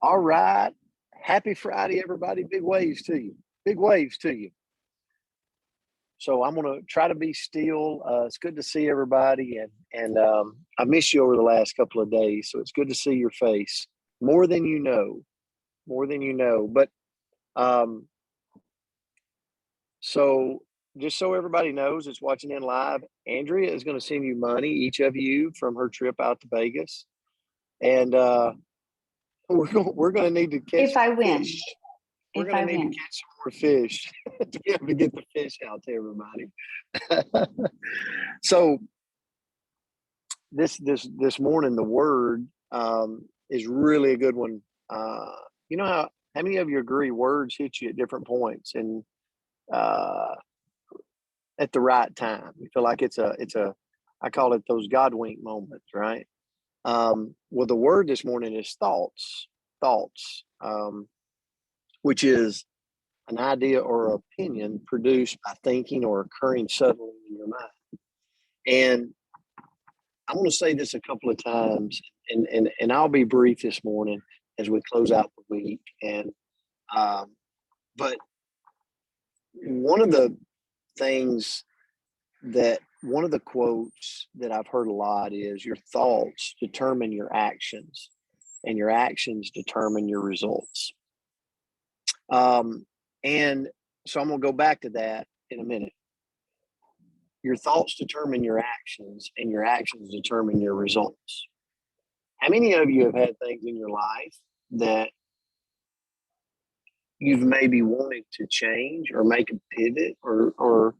All right. Happy Friday, everybody. Big waves to you. Big waves to you. So I'm going to try to be still. It's good to see everybody. And I missed you over the last couple of days. So it's good to see your face. More than you know. More than you know. But so just so everybody knows it's watching in live, Andrea is going to send you money, each of you, from her trip out to Vegas. And we're going to need to catch if I win. fish. We're going to need to catch some more fish to be able to get the fish out to everybody. So this morning, the word is really a good one. You know how many of you agree words hit you at different points and at the right time? You feel like it's a I call it those God wink moments, right? Well, the word this morning is thoughts, which is an idea or opinion produced by thinking or occurring suddenly in your mind. And I'm going to say this a couple of times, and I'll be brief this morning as we close out the week. And but one of the quotes that I've heard a lot is your thoughts determine your actions, and your actions determine your results. And so I'm going to go back to that in a minute. Your thoughts determine your actions, and your actions determine your results. How many of you have had things in your life that you've maybe wanted to change or make a pivot, or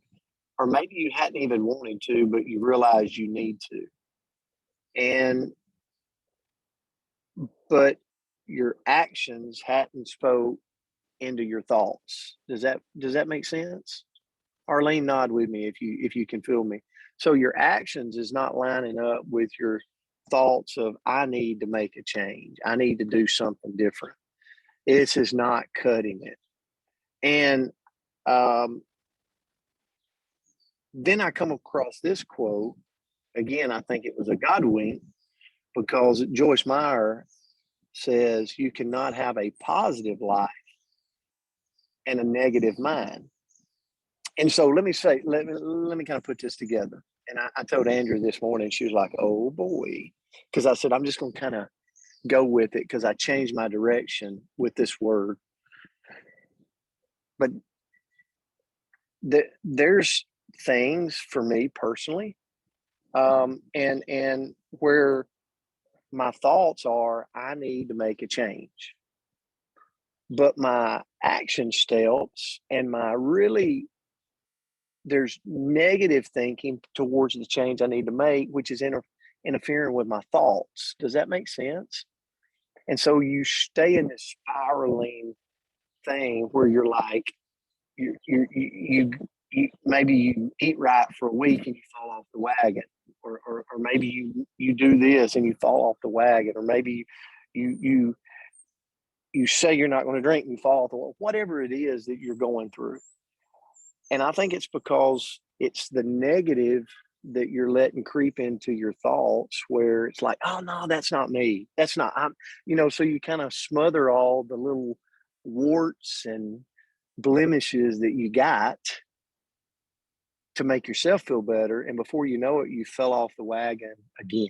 maybe you hadn't even wanted to, but you realized you need to? But your actions hadn't spoke into your thoughts. Does that make sense? Arlene, nod with me if you can feel me. So your actions is not lining up with your thoughts of, I need to make a change. I need to do something different. This is not cutting it. And then I come across this quote. Again, I think it was a God wink, because Joyce Meyer says you cannot have a positive life and a negative mind. And so let me kind of put this together. And I told Andrea this morning, she was like, oh boy, because I said, I'm just going to kind of go with it because I changed my direction with this word. But there's things for me personally, and where my thoughts are, I need to make a change. But my action steps and there's negative thinking towards the change I need to make, which is interfering with my thoughts. Does that make sense? And so you stay in this spiraling thing where you're like, you maybe you eat right for a week and you fall off the wagon, or maybe you do this and you fall off the wagon, or maybe you say you're not going to drink and you fall off the wagon, whatever it is that you're going through. And I think it's because it's the negative that you're letting creep into your thoughts, where it's like, oh no, that's not me. That's not, so you kind of smother all the little warts and blemishes that you got to make yourself feel better. And before you know it, you fell off the wagon again.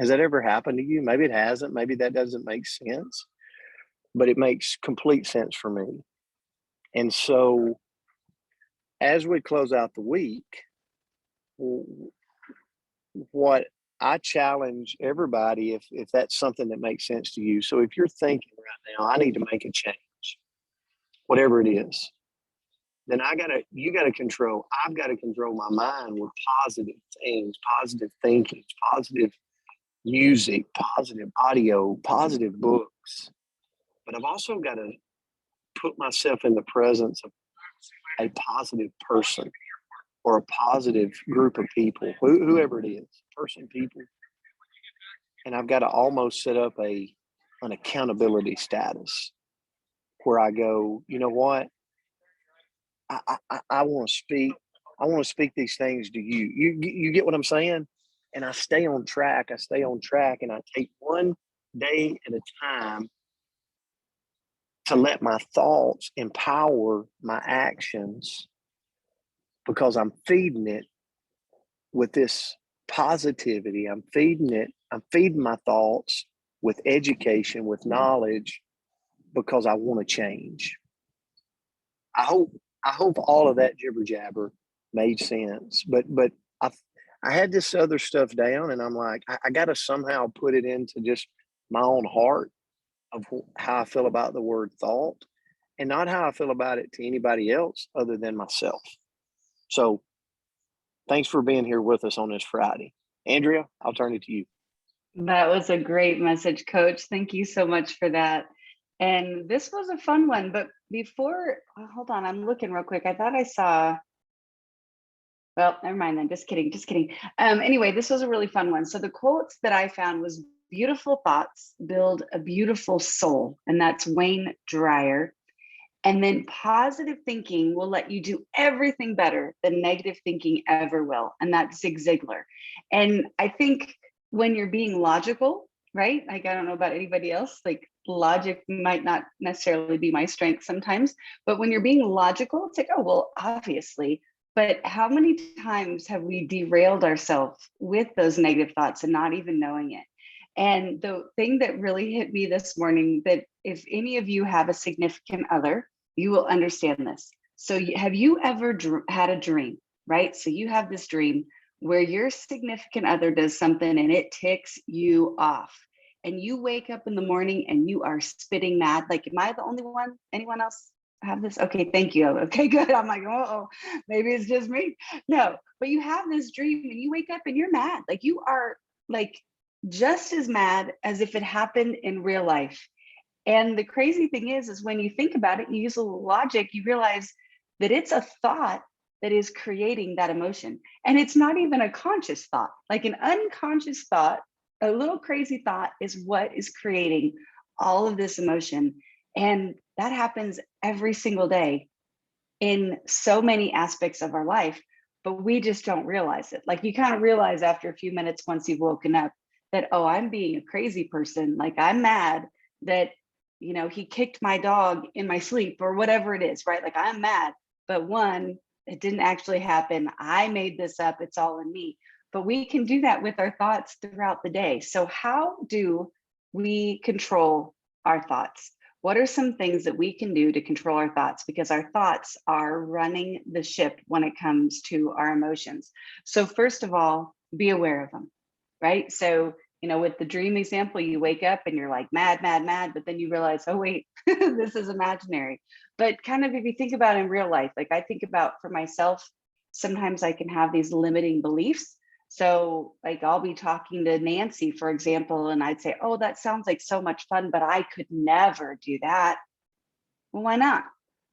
Has that ever happened to you? Maybe it hasn't. Maybe that doesn't make sense, but it makes complete sense for me. And so as we close out the week, what I challenge everybody, if that's something that makes sense to you. So if you're thinking right now, I need to make a change, whatever it is, then I've got to control my mind with positive things, positive thinking, positive music, positive audio, positive books. But I've also got to put myself in the presence of a positive person or a positive group of people, whoever it is, people. And I've got to almost set up an accountability status where I go, you know what? I want to speak these things to you. You get what I'm saying? And I stay on track. And I take one day at a time to let my thoughts empower my actions because I'm feeding it with this positivity. I'm feeding my thoughts with education, with knowledge, because I want to change. I hope all of that jibber jabber made sense. But I I had this other stuff down, and I'm like, I got to somehow put it into just my own heart of how I feel about the word thought, and not how I feel about it to anybody else other than myself. So thanks for being here with us on this Friday. Andrea, I'll turn it to you. That was a great message, Coach. Thank you so much for that. And this was a fun one, but before, hold on, I'm looking real quick. I thought I saw, well, never mind then, just kidding, just kidding. Anyway, this was a really fun one. So the quotes that I found was beautiful thoughts build a beautiful soul, and that's Wayne Dyer. And then positive thinking will let you do everything better than negative thinking ever will. And that's Zig Ziglar. And I think when you're being logical, right? Like, I don't know about anybody else, like logic might not necessarily be my strength sometimes, but when you're being logical, it's like, oh, well, obviously. But how many times have we derailed ourselves with those negative thoughts and not even knowing it? And the thing that really hit me this morning, that if any of you have a significant other, you will understand this. So have you ever had a dream, right? So you have this dream where your significant other does something and it ticks you off. And you wake up in the morning and you are spitting mad. Like, am I the only one? Anyone else have this? Okay, thank you. Okay, good. I'm like, oh, maybe it's just me. No, but you have this dream and you wake up and you're mad. Like, you are like just as mad as if it happened in real life. And the crazy thing is when you think about it, you use a little logic, you realize that it's a thought that is creating that emotion. And it's not even a conscious thought. Like, an unconscious thought, a little crazy thought is what is creating all of this emotion. And that happens every single day in so many aspects of our life, but we just don't realize it. Like, you kind of realize after a few minutes once you've woken up that, oh, I'm being a crazy person. Like, I'm mad that, he kicked my dog in my sleep or whatever it is, right? Like, I'm mad, but one, it didn't actually happen. I made this up. It's all in me. But we can do that with our thoughts throughout the day. So how do we control our thoughts? What are some things that we can do to control our thoughts? Because our thoughts are running the ship when it comes to our emotions. So first of all, be aware of them, right? So, with the dream example, you wake up and you're like mad, mad, mad, but then you realize, oh, wait, this is imaginary. But kind of, if you think about in real life, like I think about for myself, sometimes I can have these limiting beliefs. So like, I'll be talking to Nancy, for example, and I'd say, oh, that sounds like so much fun, but I could never do that. Well, why not?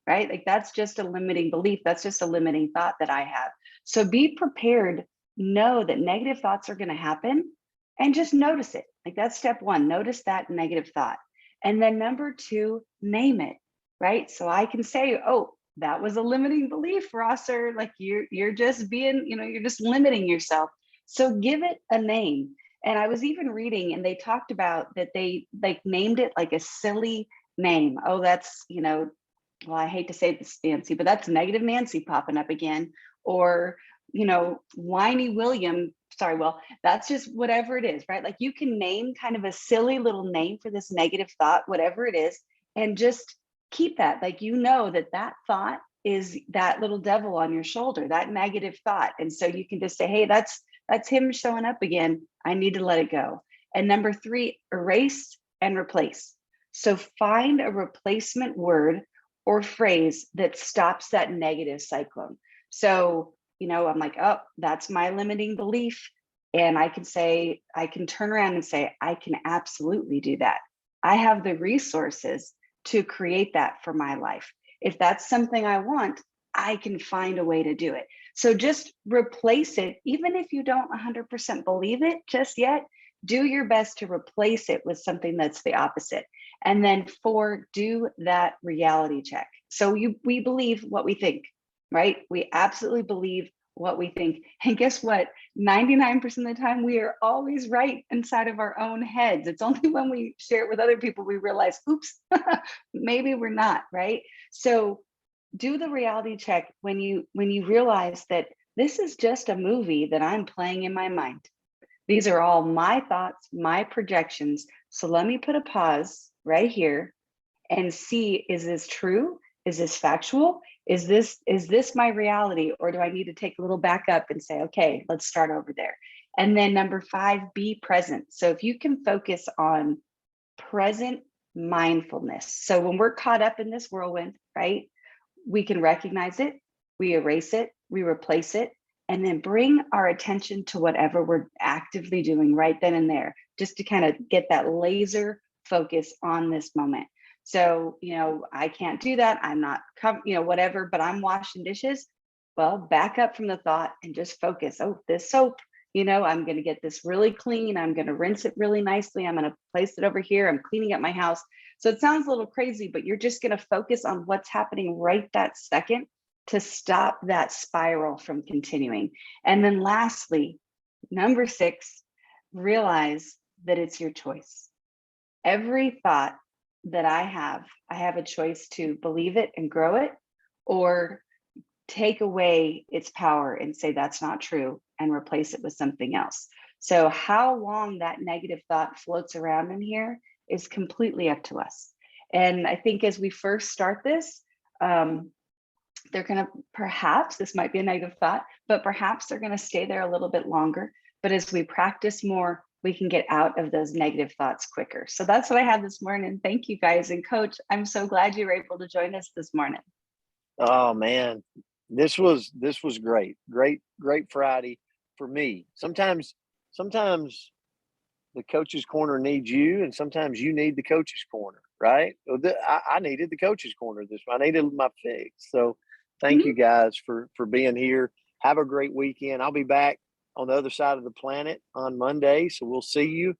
Right? Like, that's just a limiting belief. That's just a limiting thought that I have. So be prepared, know that negative thoughts are going to happen, and just notice it. Like, that's step one, notice that negative thought. And then number two, name it, right? So I can say, oh, that was a limiting belief, Rosser. Like, you're just being, you're just limiting yourself. So give it a name. And I was even reading, and they talked about that they like named it like a silly name. Oh, that's, well, I hate to say this, Nancy, but that's negative Nancy popping up again. Or, whiny William. Sorry, well, that's just whatever it is, right? Like, you can name kind of a silly little name for this negative thought, whatever it is, and just keep that. Like, that thought is that little devil on your shoulder, that negative thought. And so you can just say, hey, that's him showing up again. I need to let it go. And number three, erase and replace. So find a replacement word or phrase that stops that negative cyclone. So, I'm like, oh, that's my limiting belief. And I can turn around and say, I can absolutely do that. I have the resources to create that for my life. If that's something I want, I can find a way to do it. So just replace it. Even if you don't 100% believe it just yet, do your best to replace it with something that's the opposite. And then four, do that reality check. So we believe what we think, right? We absolutely believe what we think. And guess what? 99% of the time, we are always right inside of our own heads. It's only when we share it with other people, we realize, oops, maybe we're not, right? So do the reality check when you realize that this is just a movie that I'm playing in my mind. These are all my thoughts, my projections. So let me put a pause right here and see, is this true? Is this factual? Is this my reality? Or do I need to take a little back up and say, okay, let's start over there. And then number 5, be present. So if you can focus on present mindfulness. So when we're caught up in this whirlwind, right, we can recognize it, we erase it, we replace it, and then bring our attention to whatever we're actively doing right then and there, just to kind of get that laser focus on this moment. So, I can't do that. I'm not, whatever, but I'm washing dishes. Well, back up from the thought and just focus. Oh, this soap, I'm going to get this really clean. I'm going to rinse it really nicely. I'm going to place it over here. I'm cleaning up my house. So it sounds a little crazy, but you're just going to focus on what's happening right that second to stop that spiral from continuing. And then lastly, number 6, realize that it's your choice. Every thought that I have a choice to believe it and grow it, or take away its power and say that's not true and replace it with something else. So how long that negative thought floats around in here is completely up to us. And I think as we first start this, they're going to, perhaps this might be a negative thought, but perhaps they're going to stay there a little bit longer. But as we practice more, we can get out of those negative thoughts quicker. So that's what I had this morning. Thank you guys. And Coach, I'm so glad you were able to join us this morning. Oh man, this was great. Great Friday for me. Sometimes the coach's corner needs you, and sometimes you need the coach's corner, right? I needed the coach's corner this one. I needed my fix. So thank you guys for being here. Have a great weekend. I'll be back on the other side of the planet on Monday. So we'll see you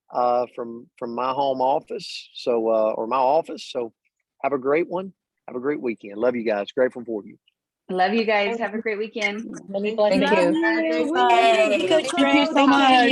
from my home office. So or my office. So have a great one. Have a great weekend. Love you guys. Grateful for you. Love you guys. Have a great weekend. Many Thank blessings. you. Bye. Thank you so much.